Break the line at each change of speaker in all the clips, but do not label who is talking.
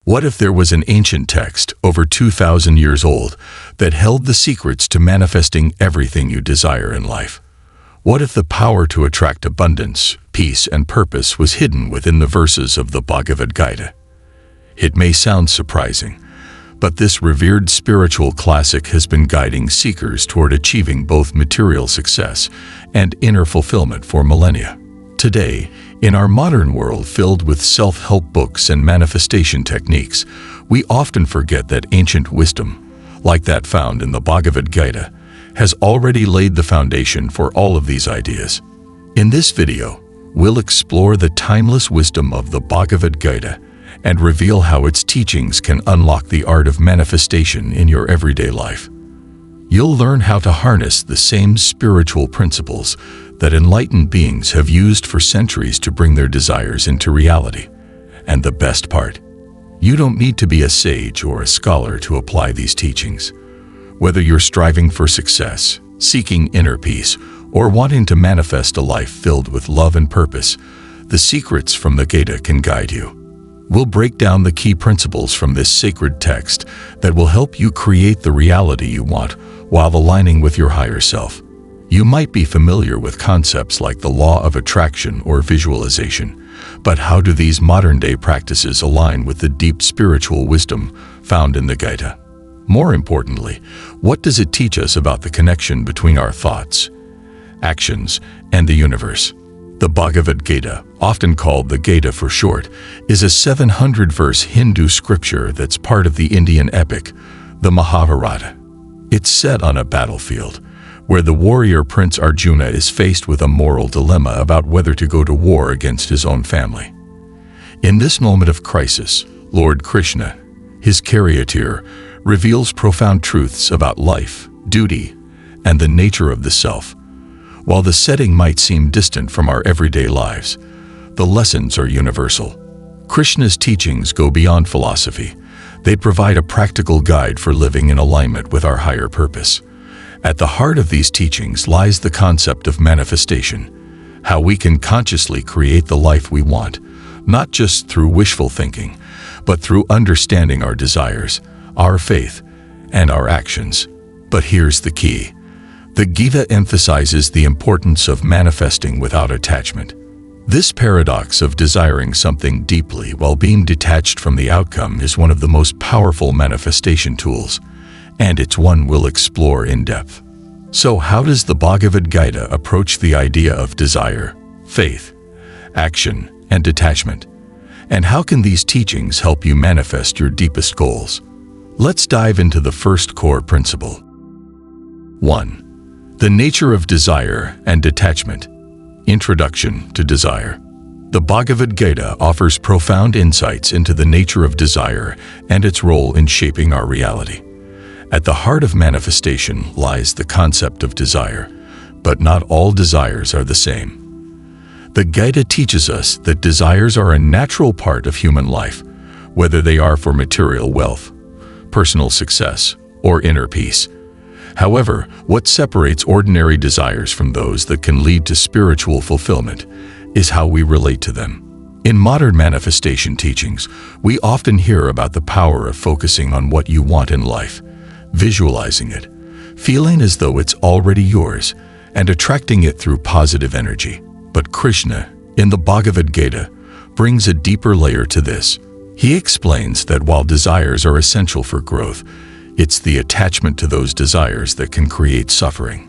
What if there was an ancient text, over 2,000 years old, that held the secrets to manifesting everything you desire in life? What if the power to attract abundance, peace, and purpose was hidden within the verses of the Bhagavad Gita? It may sound surprising, but this revered spiritual classic has been guiding seekers toward achieving both material success and inner fulfillment for millennia. Today, in our modern world filled with self-help books and manifestation techniques, we often forget that ancient wisdom, like that found in the Bhagavad Gita, has already laid the foundation for all of these ideas. In this video, we'll explore the timeless wisdom of the Bhagavad Gita and reveal how its teachings can unlock the art of manifestation in your everyday life. You'll learn how to harness the same spiritual principles that enlightened beings have used for centuries to bring their desires into reality. And the best part, you don't need to be a sage or a scholar to apply these teachings. Whether you're striving for success, seeking inner peace, or wanting to manifest a life filled with love and purpose, the secrets from the Gita can guide you. We'll break down the key principles from this sacred text that will help you create the reality you want while aligning with your higher self. You might be familiar with concepts like the law of attraction or visualization, but how do these modern-day practices align with the deep spiritual wisdom found in the Gita? More importantly, what does it teach us about the connection between our thoughts, actions, and the universe? The Bhagavad Gita, often called the Gita for short, is a 700-verse Hindu scripture that's part of the Indian epic, the Mahabharata. It's set on a battlefield, where the warrior Prince Arjuna is faced with a moral dilemma about whether to go to war against his own family. In this moment of crisis, Lord Krishna, his charioteer, reveals profound truths about life, duty, and the nature of the self. While the setting might seem distant from our everyday lives, the lessons are universal. Krishna's teachings go beyond philosophy. They provide a practical guide for living in alignment with our higher purpose. At the heart of these teachings lies the concept of manifestation, how we can consciously create the life we want, not just through wishful thinking, but through understanding our desires, our faith, and our actions. But here's the key. The Gita emphasizes the importance of manifesting without attachment. This paradox of desiring something deeply while being detached from the outcome is one of the most powerful manifestation tools, and it's one we'll explore in depth. So how does the Bhagavad Gita approach the idea of desire, faith, action, and detachment? And how can these teachings help you manifest your deepest goals? Let's dive into the first core principle. 1. The nature of desire and detachment. Introduction to desire. The Bhagavad Gita offers profound insights into the nature of desire and its role in shaping our reality. At the heart of manifestation lies the concept of desire, but not all desires are the same. The Gita teaches us that desires are a natural part of human life, whether they are for material wealth, personal success, or inner peace. However, what separates ordinary desires from those that can lead to spiritual fulfillment is how we relate to them. In modern manifestation teachings, we often hear about the power of focusing on what you want in life, visualizing it, feeling as though it's already yours, and attracting it through positive energy. But Krishna, in the Bhagavad Gita, brings a deeper layer to this. He explains that while desires are essential for growth, it's the attachment to those desires that can create suffering.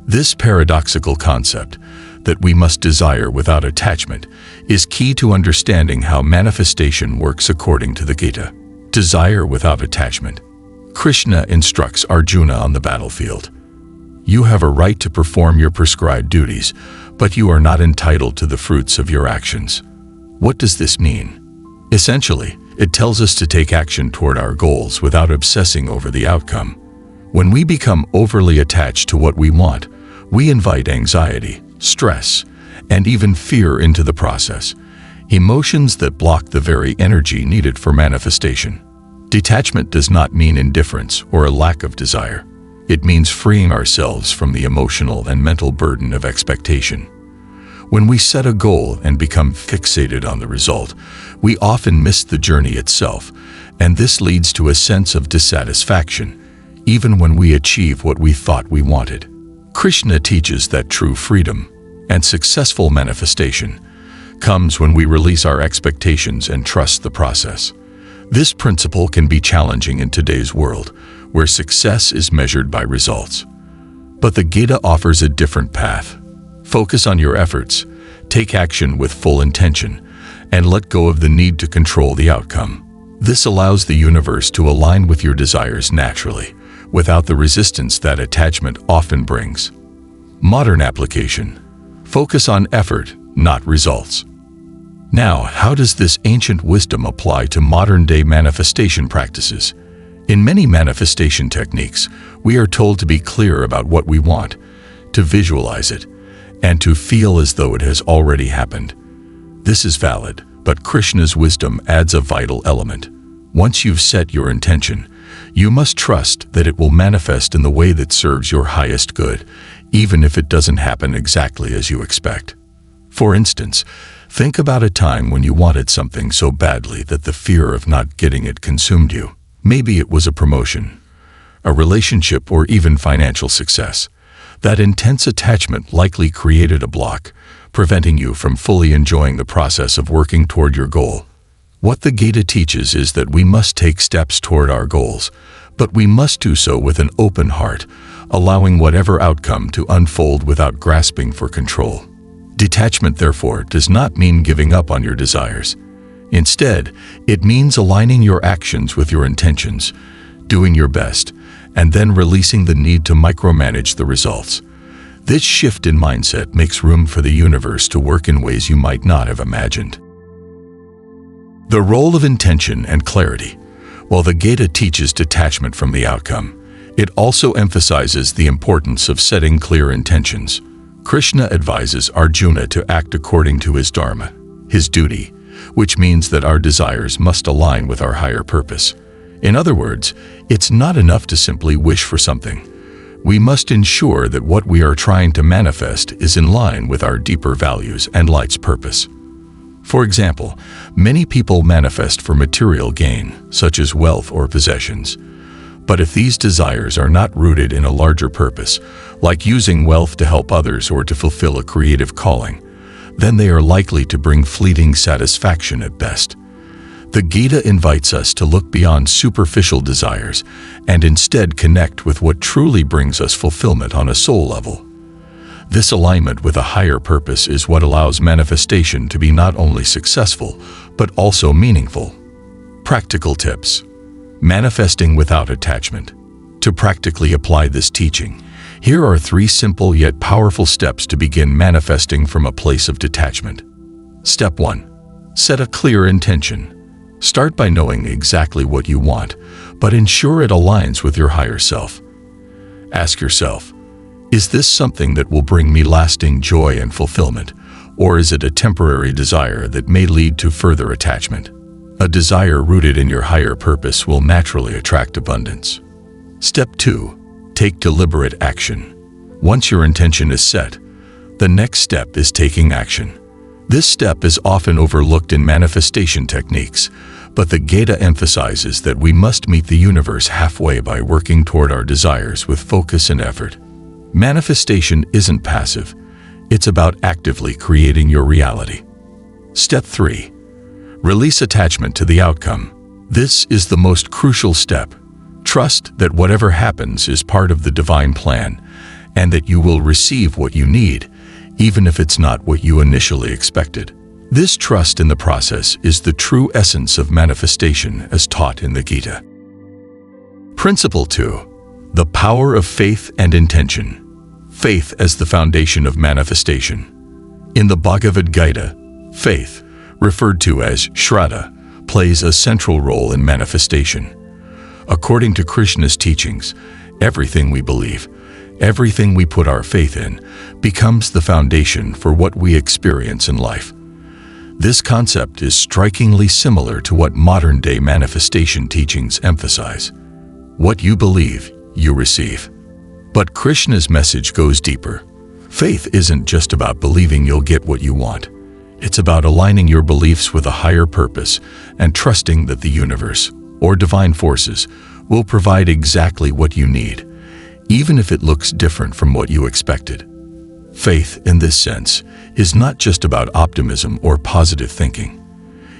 This paradoxical concept, that we must desire without attachment, is key to understanding how manifestation works according to the Gita. Desire without attachment. Krishna instructs Arjuna on the battlefield. You have a right to perform your prescribed duties, but you are not entitled to the fruits of your actions. What does this mean? Essentially, it tells us to take action toward our goals without obsessing over the outcome. When we become overly attached to what we want, we invite anxiety, stress, and even fear into the process, emotions that block the very energy needed for manifestation. Detachment does not mean indifference or a lack of desire. It means freeing ourselves from the emotional and mental burden of expectation. When we set a goal and become fixated on the result, we often miss the journey itself, and this leads to a sense of dissatisfaction, even when we achieve what we thought we wanted. Krishna teaches that true freedom and successful manifestation comes when we release our expectations and trust the process. This principle can be challenging in today's world, where success is measured by results. But the Gita offers a different path. Focus on your efforts, take action with full intention, and let go of the need to control the outcome. This allows the universe to align with your desires naturally, without the resistance that attachment often brings. Modern application. Focus on effort, not results. Now, how does this ancient wisdom apply to modern-day manifestation practices? In many manifestation techniques, we are told to be clear about what we want, to visualize it, and to feel as though it has already happened. This is valid, but Krishna's wisdom adds a vital element. Once you've set your intention, you must trust that it will manifest in the way that serves your highest good, even if it doesn't happen exactly as you expect. For instance, think about a time when you wanted something so badly that the fear of not getting it consumed you. Maybe it was a promotion, a relationship, or even financial success. That intense attachment likely created a block, preventing you from fully enjoying the process of working toward your goal. What the Gita teaches is that we must take steps toward our goals, but we must do so with an open heart, allowing whatever outcome to unfold without grasping for control. Detachment, therefore, does not mean giving up on your desires. Instead, it means aligning your actions with your intentions, doing your best, and then releasing the need to micromanage the results. This shift in mindset makes room for the universe to work in ways you might not have imagined. The role of intention and clarity. While the Gita teaches detachment from the outcome, it also emphasizes the importance of setting clear intentions. Krishna advises Arjuna to act according to his dharma, his duty, which means that our desires must align with our higher purpose. In other words, it's not enough to simply wish for something. We must ensure that what we are trying to manifest is in line with our deeper values and life's purpose. For example, many people manifest for material gain, such as wealth or possessions. But if these desires are not rooted in a larger purpose, like using wealth to help others or to fulfill a creative calling, then they are likely to bring fleeting satisfaction at best. The Gita invites us to look beyond superficial desires and instead connect with what truly brings us fulfillment on a soul level. This alignment with a higher purpose is what allows manifestation to be not only successful, but also meaningful. Practical tips. Manifesting without attachment. To practically apply this teaching, here are 3 simple yet powerful steps to begin manifesting from a place of detachment. Step 1. Set a clear intention. Start by knowing exactly what you want, but ensure it aligns with your higher self. Ask yourself, is this something that will bring me lasting joy and fulfillment, or is it a temporary desire that may lead to further attachment? A desire rooted in your higher purpose will naturally attract abundance. Step 2. Take deliberate action. Once your intention is set, the next step is taking action. This step is often overlooked in manifestation techniques, but the Gita emphasizes that we must meet the universe halfway by working toward our desires with focus and effort. Manifestation isn't passive. It's about actively creating your reality. Step 3. Release attachment to the outcome. This is the most crucial step. Trust that whatever happens is part of the divine plan, and that you will receive what you need, even if it's not what you initially expected. This trust in the process is the true essence of manifestation as taught in the Gita. Principle 2. The power of faith and intention. Faith as the foundation of manifestation. In the Bhagavad Gita, faith, referred to as Shraddha, plays a central role in manifestation. According to Krishna's teachings, everything we believe, everything we put our faith in, becomes the foundation for what we experience in life. This concept is strikingly similar to what modern-day manifestation teachings emphasize. What you believe, you receive. But Krishna's message goes deeper. Faith isn't just about believing you'll get what you want. It's about aligning your beliefs with a higher purpose and trusting that the universe, or divine forces, will provide exactly what you need, even if it looks different from what you expected. Faith, in this sense, is not just about optimism or positive thinking.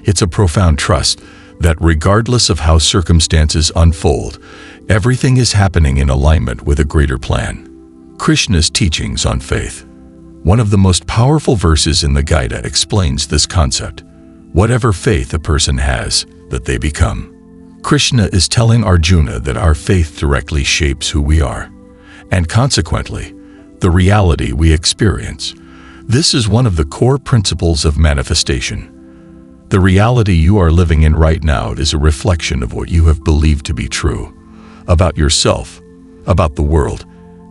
It's a profound trust that regardless of how circumstances unfold, everything is happening in alignment with a greater plan. Krishna's teachings on faith. One of the most powerful verses in the Gita explains this concept. Whatever faith a person has, that they become. Krishna is telling Arjuna that our faith directly shapes who we are, and consequently, the reality we experience. This is one of the core principles of manifestation. The reality you are living in right now is a reflection of what you have believed to be true, about yourself, about the world,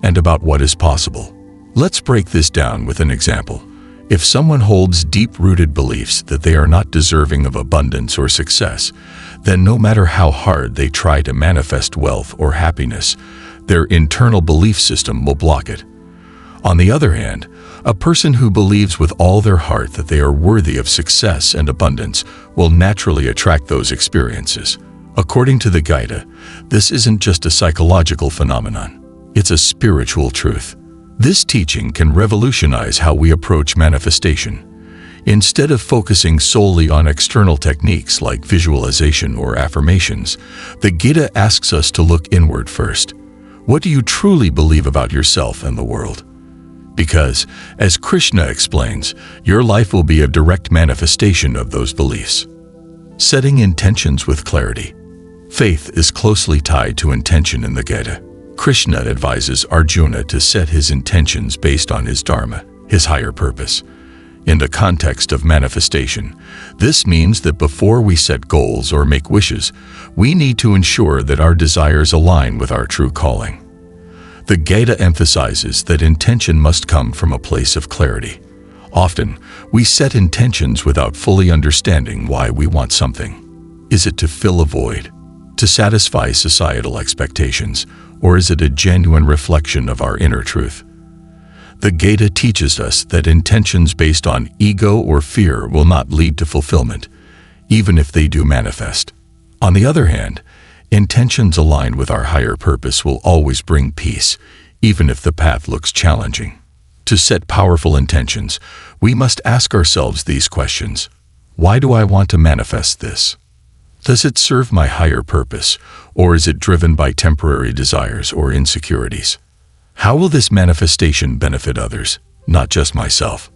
and about what is possible. Let's break this down with an example. If someone holds deep-rooted beliefs that they are not deserving of abundance or success, then no matter how hard they try to manifest wealth or happiness, their internal belief system will block it. On the other hand, a person who believes with all their heart that they are worthy of success and abundance will naturally attract those experiences. According to the Gita, this isn't just a psychological phenomenon. It's a spiritual truth. This teaching can revolutionize how we approach manifestation. Instead of focusing solely on external techniques like visualization or affirmations, the Gita asks us to look inward first. What do you truly believe about yourself and the world? Because, as Krishna explains, your life will be a direct manifestation of those beliefs. Setting intentions with clarity. Faith is closely tied to intention in the Gita. Krishna advises Arjuna to set his intentions based on his dharma, his higher purpose. In the context of manifestation, this means that before we set goals or make wishes, we need to ensure that our desires align with our true calling. The Gita emphasizes that intention must come from a place of clarity. Often, we set intentions without fully understanding why we want something. Is it to fill a void? To satisfy societal expectations? Or is it a genuine reflection of our inner truth? The Gita teaches us that intentions based on ego or fear will not lead to fulfillment, even if they do manifest. On the other hand, intentions aligned with our higher purpose will always bring peace, even if the path looks challenging. To set powerful intentions, we must ask ourselves these questions. Why do I want to manifest this? Does it serve my higher purpose, or is it driven by temporary desires or insecurities? How will this manifestation benefit others, not just myself?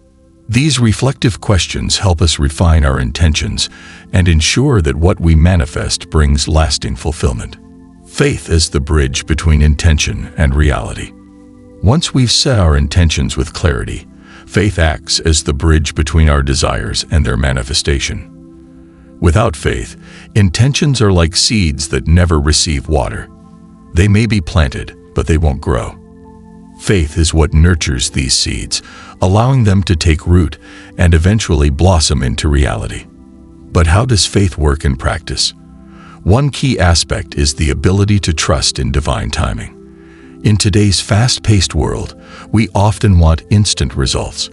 These reflective questions help us refine our intentions and ensure that what we manifest brings lasting fulfillment. Faith is the bridge between intention and reality. Once we've set our intentions with clarity, faith acts as the bridge between our desires and their manifestation. Without faith, intentions are like seeds that never receive water. They may be planted, but they won't grow. Faith is what nurtures these seeds, allowing them to take root and eventually blossom into reality. But how does faith work in practice? One key aspect is the ability to trust in divine timing. In today's fast-paced world, we often want instant results.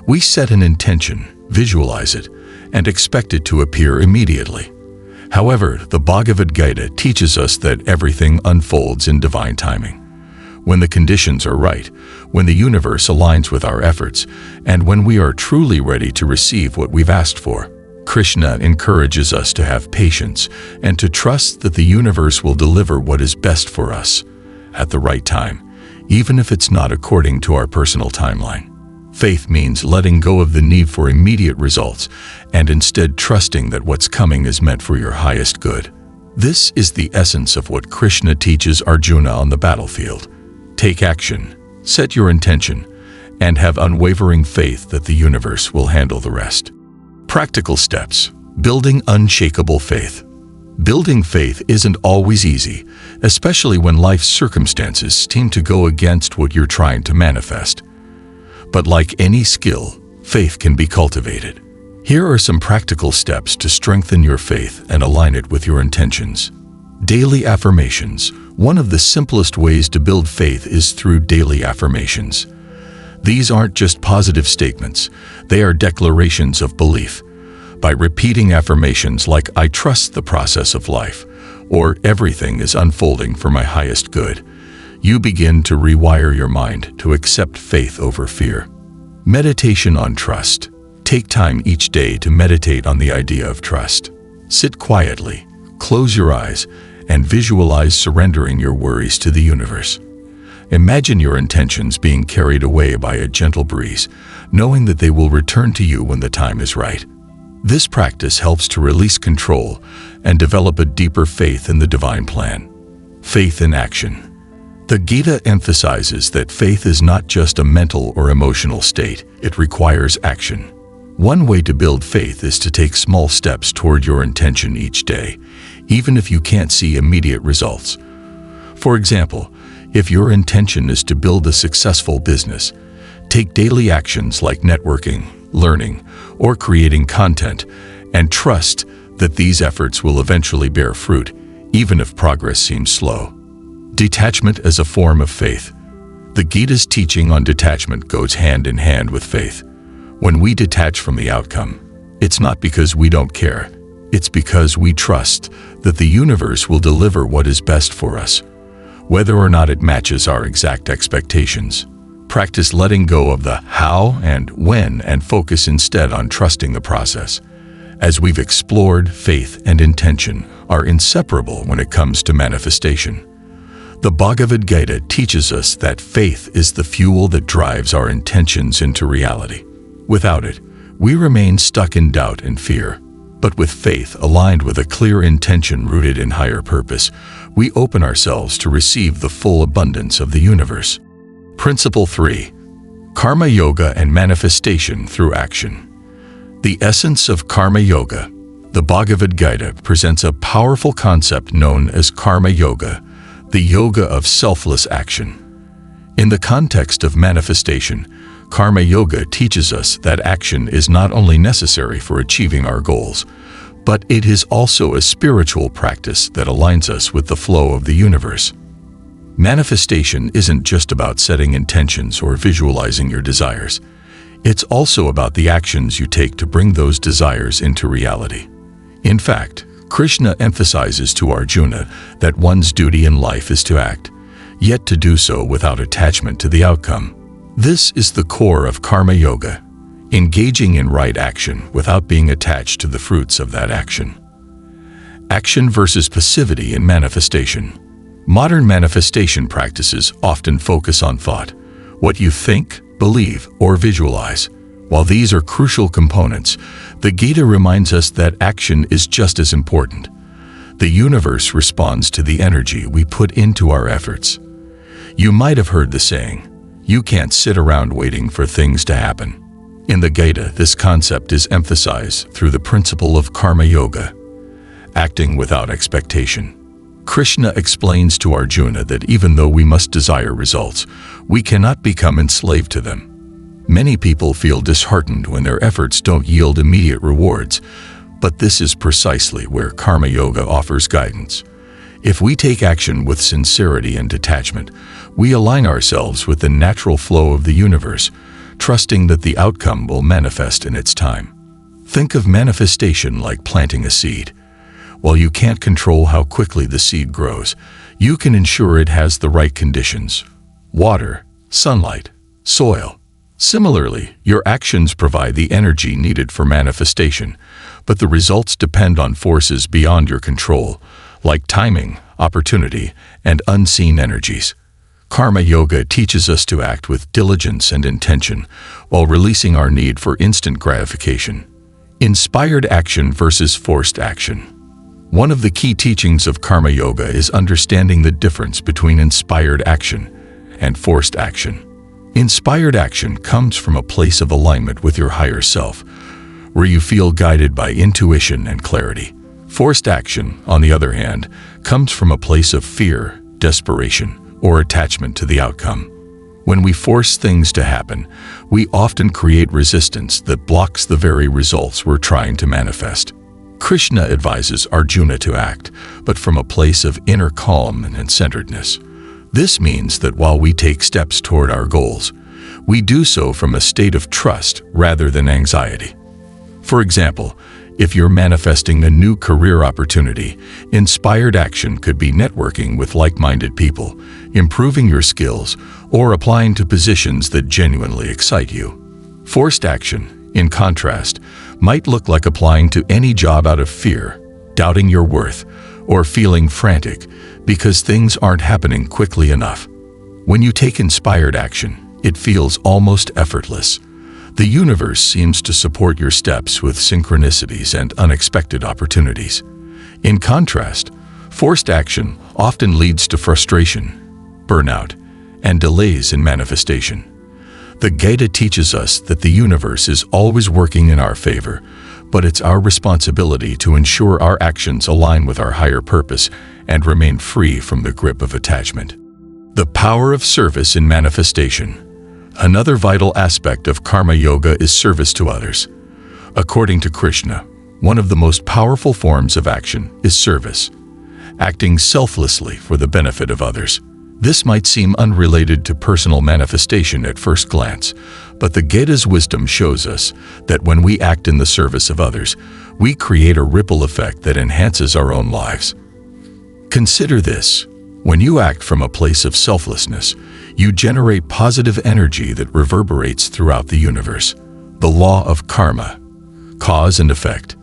We set an intention, visualize it, and expect it to appear immediately. However, the Bhagavad Gita teaches us that everything unfolds in divine timing. When the conditions are right, when the universe aligns with our efforts, and when we are truly ready to receive what we've asked for, Krishna encourages us to have patience and to trust that the universe will deliver what is best for us at the right time, even if it's not according to our personal timeline. Faith means letting go of the need for immediate results and instead trusting that what's coming is meant for your highest good. This is the essence of what Krishna teaches Arjuna on the battlefield. Take action, set your intention, and have unwavering faith that the universe will handle the rest. Practical steps. Building unshakable faith. Building faith isn't always easy, especially when life's circumstances seem to go against what you're trying to manifest. But like any skill, faith can be cultivated. Here are some practical steps to strengthen your faith and align it with your intentions. Daily affirmations. One of the simplest ways to build faith is through daily affirmations. These aren't just positive statements, they are declarations of belief. By repeating affirmations like "I trust the process of life," or "everything is unfolding for my highest good," you begin to rewire your mind to accept faith over fear. Meditation on trust. Take time each day to meditate on the idea of trust. Sit quietly, close your eyes, and visualize surrendering your worries to the universe. Imagine your intentions being carried away by a gentle breeze, knowing that they will return to you when the time is right. This practice helps to release control and develop a deeper faith in the divine plan. Faith in action. The Gita emphasizes that faith is not just a mental or emotional state, it requires action. One way to build faith is to take small steps toward your intention each day, even if you can't see immediate results. For example, if your intention is to build a successful business, take daily actions like networking, learning, or creating content, and trust that these efforts will eventually bear fruit, even if progress seems slow. Detachment as a form of faith. The Gita's teaching on detachment goes hand in hand with faith. When we detach from the outcome, it's not because we don't care, it's because we trust that the universe will deliver what is best for us, whether or not it matches our exact expectations. Practice letting go of the how and when and focus instead on trusting the process. As we've explored, faith and intention are inseparable when it comes to manifestation. The Bhagavad Gita teaches us that faith is the fuel that drives our intentions into reality. Without it, we remain stuck in doubt and fear. But with faith aligned with a clear intention rooted in higher purpose, we open ourselves to receive the full abundance of the universe. Principle 3. Karma Yoga and Manifestation Through Action. The essence of Karma Yoga. The Bhagavad Gita presents a powerful concept known as Karma Yoga, the yoga of selfless action. In the context of manifestation, Karma Yoga teaches us that action is not only necessary for achieving our goals, but it is also a spiritual practice that aligns us with the flow of the universe. Manifestation isn't just about setting intentions or visualizing your desires. It's also about the actions you take to bring those desires into reality. In fact, Krishna emphasizes to Arjuna that one's duty in life is to act, yet to do so without attachment to the outcome. This is the core of Karma Yoga, engaging in right action without being attached to the fruits of that action. Action versus passivity in manifestation. Modern manifestation practices often focus on thought, what you think, believe, or visualize. While these are crucial components, the Gita reminds us that action is just as important. The universe responds to the energy we put into our efforts. You might have heard the saying, "You can't sit around waiting for things to happen." In the Gita, this concept is emphasized through the principle of Karma Yoga, acting without expectation. Krishna explains to Arjuna that even though we must desire results, we cannot become enslaved to them. Many people feel disheartened when their efforts don't yield immediate rewards, but this is precisely where Karma Yoga offers guidance. If we take action with sincerity and detachment, we align ourselves with the natural flow of the universe, trusting that the outcome will manifest in its time. Think of manifestation like planting a seed. While you can't control how quickly the seed grows, you can ensure it has the right conditions: water, sunlight, soil. Similarly, your actions provide the energy needed for manifestation, but the results depend on forces beyond your control, like timing, opportunity, and unseen energies. Karma Yoga teaches us to act with diligence and intention, while releasing our need for instant gratification. Inspired action versus forced action. One of the key teachings of Karma Yoga is understanding the difference between inspired action and forced action. Inspired action comes from a place of alignment with your higher self, where you feel guided by intuition and clarity. Forced action, on the other hand, comes from a place of fear, desperation, or attachment to the outcome. When we force things to happen, we often create resistance that blocks the very results we're trying to manifest. Krishna advises Arjuna to act, but from a place of inner calm and centeredness. This means that while we take steps toward our goals, We do so from a state of trust rather than anxiety. For example, if you're manifesting a new career opportunity, inspired action could be networking with like-minded people, improving your skills, or applying to positions that genuinely excite you. Forced action, in contrast, might look like applying to any job out of fear, doubting your worth, or feeling frantic because things aren't happening quickly enough. When you take inspired action, it feels almost effortless. The universe seems to support your steps with synchronicities and unexpected opportunities. In contrast, forced action often leads to frustration, burnout, and delays in manifestation. The Gita teaches us that the universe is always working in our favor, but it's our responsibility to ensure our actions align with our higher purpose and remain free from the grip of attachment. The power of service in manifestation. Another vital aspect of karma yoga is service to others. According to Krishna, one of the most powerful forms of action is service, acting selflessly for the benefit of others. This might seem unrelated to personal manifestation at first glance, but the Gita's wisdom shows us that when we act in the service of others, we create a ripple effect that enhances our own lives. Consider this. When you act from a place of selflessness, you generate positive energy that reverberates throughout the universe. The law of karma, cause and effect,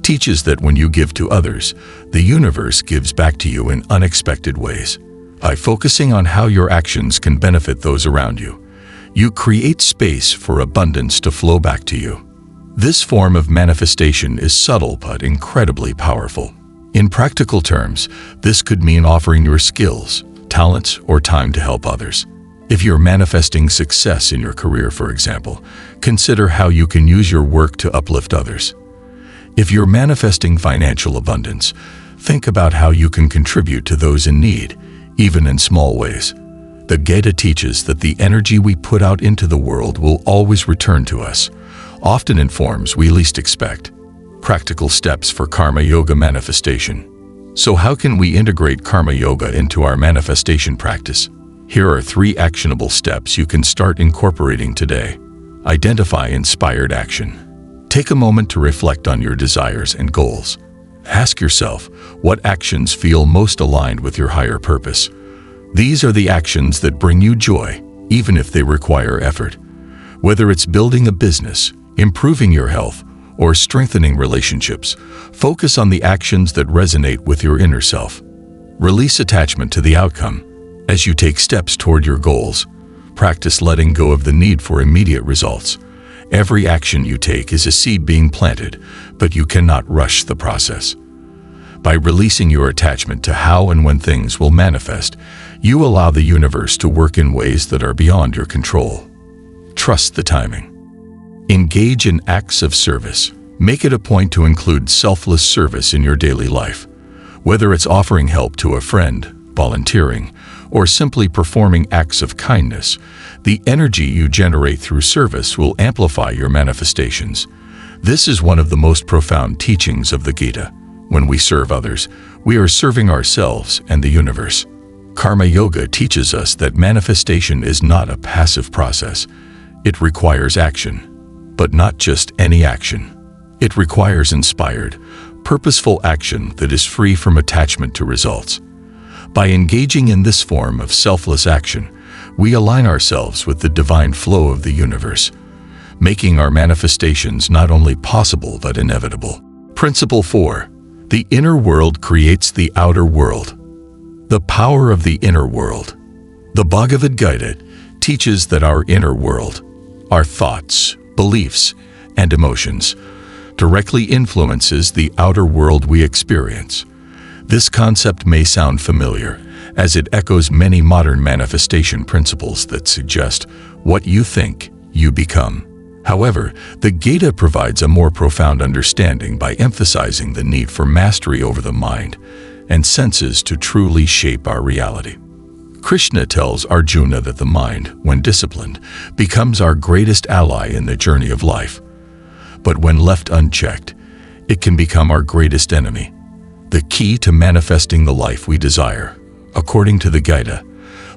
teaches that when you give to others, the universe gives back to you in unexpected ways. By focusing on how your actions can benefit those around you, you create space for abundance to flow back to you. This form of manifestation is subtle but incredibly powerful. In practical terms, this could mean offering your skills, talents, or time to help others. If you're manifesting success in your career, for example, consider how you can use your work to uplift others. If you're manifesting financial abundance, think about how you can contribute to those in need, even in small ways. The Gita teaches that the energy we put out into the world will always return to us, often in forms we least expect. Practical steps for karma yoga manifestation. So how can we integrate karma yoga into our manifestation practice? Here are 3 actionable steps you can start incorporating today. Identify inspired action. Take a moment to reflect on your desires and goals. Ask yourself, what actions feel most aligned with your higher purpose? These are the actions that bring you joy, even if they require effort. Whether it's building a business, improving your health, or strengthening relationships, focus on the actions that resonate with your inner self. Release attachment to the outcome. As you take steps toward your goals, practice letting go of the need for immediate results. Every action you take is a seed being planted, but you cannot rush the process. By releasing your attachment to how and when things will manifest, you allow the universe to work in ways that are beyond your control. Trust the timing. Engage in acts of service. Make it a point to include selfless service in your daily life. Whether it's offering help to a friend, volunteering, or simply performing acts of kindness, the energy you generate through service will amplify your manifestations. This is one of the most profound teachings of the Gita. When we serve others, we are serving ourselves and the universe. Karma Yoga teaches us that manifestation is not a passive process. It requires action. But not just any action. It requires inspired, purposeful action that is free from attachment to results. By engaging in this form of selfless action, we align ourselves with the divine flow of the universe, making our manifestations not only possible but inevitable. Principle 4. The inner world creates the outer world. The power of the inner world. The Bhagavad Gita teaches that our inner world, our thoughts, beliefs, and emotions, directly influences the outer world we experience. This concept may sound familiar, as it echoes many modern manifestation principles that suggest what you think, you become. However, the Gita provides a more profound understanding by emphasizing the need for mastery over the mind and senses to truly shape our reality. Krishna tells Arjuna that the mind, when disciplined, becomes our greatest ally in the journey of life. But when left unchecked, it can become our greatest enemy. The key to manifesting the life we desire, according to the Gita,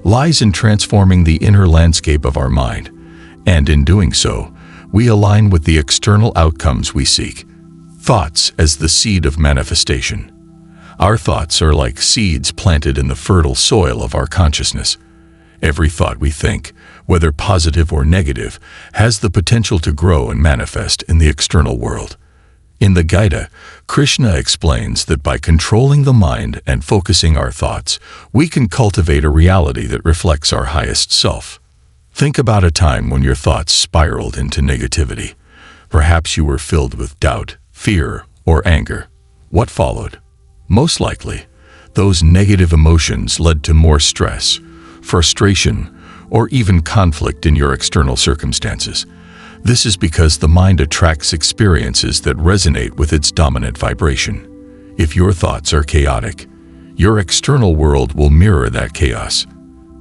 lies in transforming the inner landscape of our mind And in doing so, we align with the external outcomes we seek. Thoughts as the seed of manifestation. Our thoughts are like seeds planted in the fertile soil of our consciousness. Every thought we think, whether positive or negative, has the potential to grow and manifest in the external world. In the Gita, Krishna explains that by controlling the mind and focusing our thoughts, we can cultivate a reality that reflects our highest self. Think about a time when your thoughts spiraled into negativity. Perhaps you were filled with doubt, fear, or anger. What followed? Most likely, those negative emotions led to more stress, frustration, or even conflict in your external circumstances. This is because the mind attracts experiences that resonate with its dominant vibration. If your thoughts are chaotic, your external world will mirror that chaos.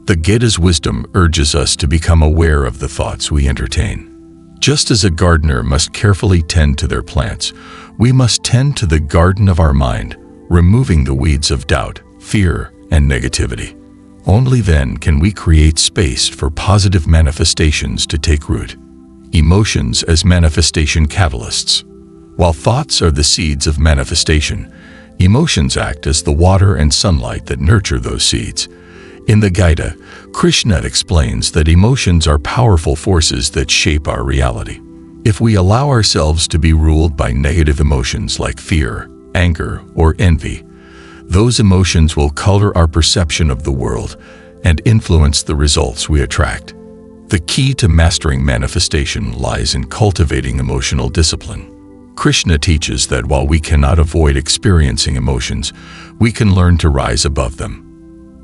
The Gita's wisdom urges us to become aware of the thoughts we entertain. Just as a gardener must carefully tend to their plants, we must tend to the garden of our mind, removing the weeds of doubt, fear, and negativity. Only then can we create space for positive manifestations to take root. Emotions as manifestation catalysts. While thoughts are the seeds of manifestation, emotions act as the water and sunlight that nurture those seeds. In the Gita, Krishna explains that emotions are powerful forces that shape our reality. If we allow ourselves to be ruled by negative emotions like fear, anger, or envy, those emotions will color our perception of the world and influence the results we attract. The key to mastering manifestation lies in cultivating emotional discipline. Krishna teaches that while we cannot avoid experiencing emotions, we can learn to rise above them.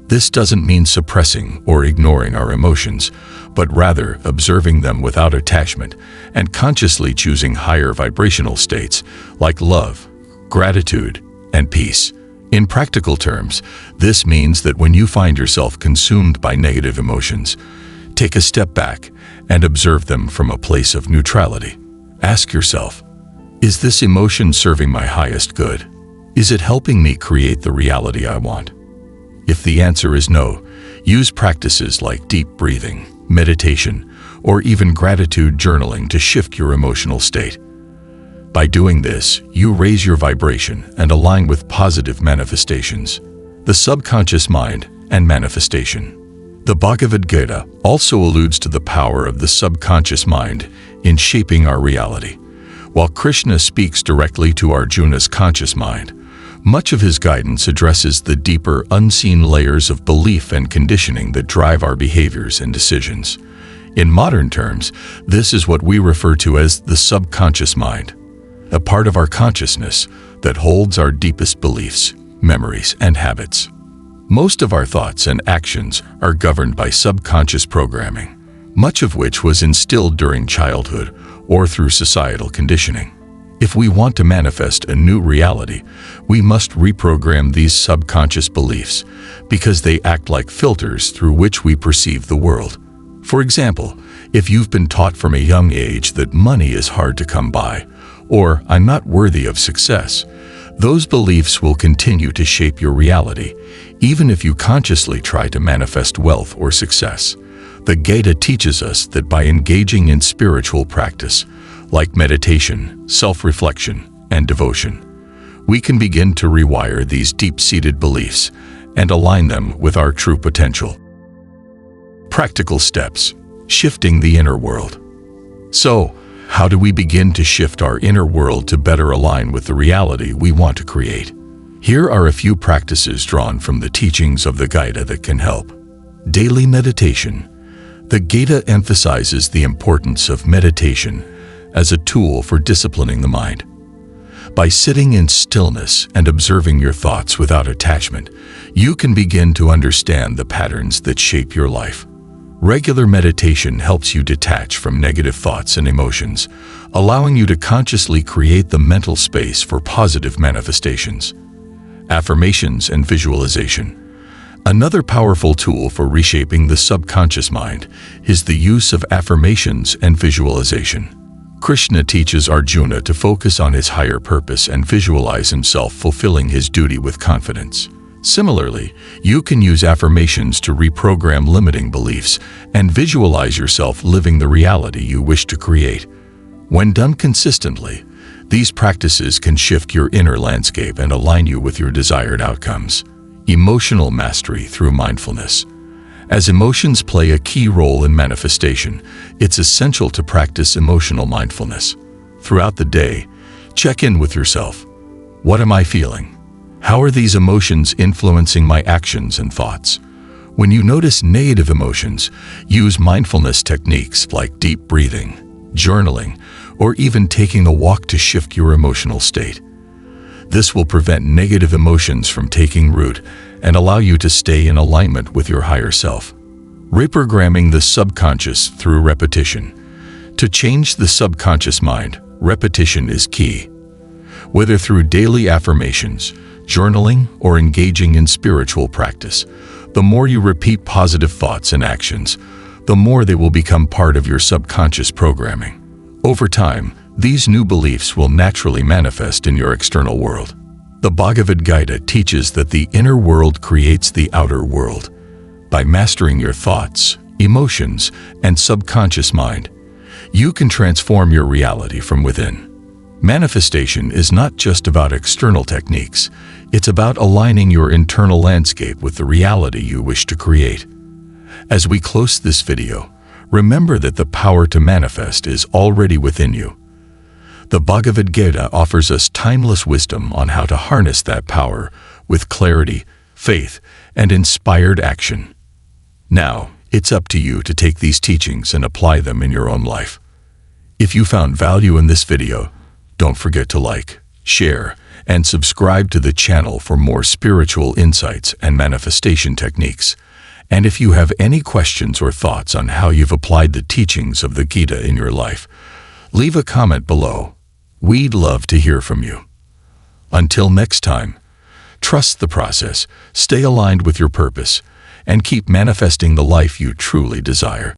This doesn't mean suppressing or ignoring our emotions, but rather observing them without attachment and consciously choosing higher vibrational states like love, gratitude, and peace. In practical terms, this means that when you find yourself consumed by negative emotions, take a step back and observe them from a place of neutrality. Ask yourself, is this emotion serving my highest good? Is it helping me create the reality I want? If the answer is no, use practices like deep breathing, meditation, or even gratitude journaling to shift your emotional state. By doing this, you raise your vibration and align with positive manifestations. The subconscious mind and manifestation. The Bhagavad Gita also alludes to the power of the subconscious mind in shaping our reality. While Krishna speaks directly to Arjuna's conscious mind, much of his guidance addresses the deeper, unseen layers of belief and conditioning that drive our behaviors and decisions. In modern terms, this is what we refer to as the subconscious mind, a part of our consciousness that holds our deepest beliefs, memories, and habits. Most of our thoughts and actions are governed by subconscious programming, much of which was instilled during childhood or through societal conditioning. If we want to manifest a new reality, we must reprogram these subconscious beliefs because they act like filters through which we perceive the world. For example, if you've been taught from a young age that money is hard to come by, or I'm not worthy of success, those beliefs will continue to shape your reality, even if you consciously try to manifest wealth or success. The Gita teaches us that by engaging in spiritual practice, like meditation, self-reflection, and devotion, we can begin to rewire these deep-seated beliefs and align them with our true potential. Practical steps: shifting the inner world. So, how do we begin to shift our inner world to better align with the reality we want to create? Here are a few practices drawn from the teachings of the Gita that can help. Daily meditation. The Gita emphasizes the importance of meditation as a tool for disciplining the mind. By sitting in stillness and observing your thoughts without attachment, you can begin to understand the patterns that shape your life. Regular meditation helps you detach from negative thoughts and emotions, allowing you to consciously create the mental space for positive manifestations. Affirmations and visualization. Another powerful tool for reshaping the subconscious mind is the use of affirmations and visualization. Krishna teaches Arjuna to focus on his higher purpose and visualize himself fulfilling his duty with confidence. Similarly, you can use affirmations to reprogram limiting beliefs and visualize yourself living the reality you wish to create. When done consistently, these practices can shift your inner landscape and align you with your desired outcomes. Emotional mastery through mindfulness. As emotions play a key role in manifestation, it's essential to practice emotional mindfulness. Throughout the day, check in with yourself. What am I feeling? How are these emotions influencing my actions and thoughts? When you notice negative emotions, use mindfulness techniques like deep breathing, journaling, or even taking a walk to shift your emotional state. This will prevent negative emotions from taking root and allow you to stay in alignment with your higher self. Reprogramming the subconscious through repetition. To change the subconscious mind, repetition is key. Whether through daily affirmations, journaling, or engaging in spiritual practice, the more you repeat positive thoughts and actions, the more they will become part of your subconscious programming. Over time, these new beliefs will naturally manifest in your external world. The Bhagavad Gita teaches that the inner world creates the outer world. By mastering your thoughts, emotions, and subconscious mind, you can transform your reality from within. Manifestation is not just about external techniques, it's about aligning your internal landscape with the reality you wish to create. As we close this video, remember that the power to manifest is already within you. The Bhagavad Gita offers us timeless wisdom on how to harness that power with clarity, faith, and inspired action. Now, it's up to you to take these teachings and apply them in your own life. If you found value in this video, don't forget to like, share, and subscribe to the channel for more spiritual insights and manifestation techniques. And if you have any questions or thoughts on how you've applied the teachings of the Gita in your life, leave a comment below. We'd love to hear from you. Until next time, trust the process, stay aligned with your purpose, and keep manifesting the life you truly desire.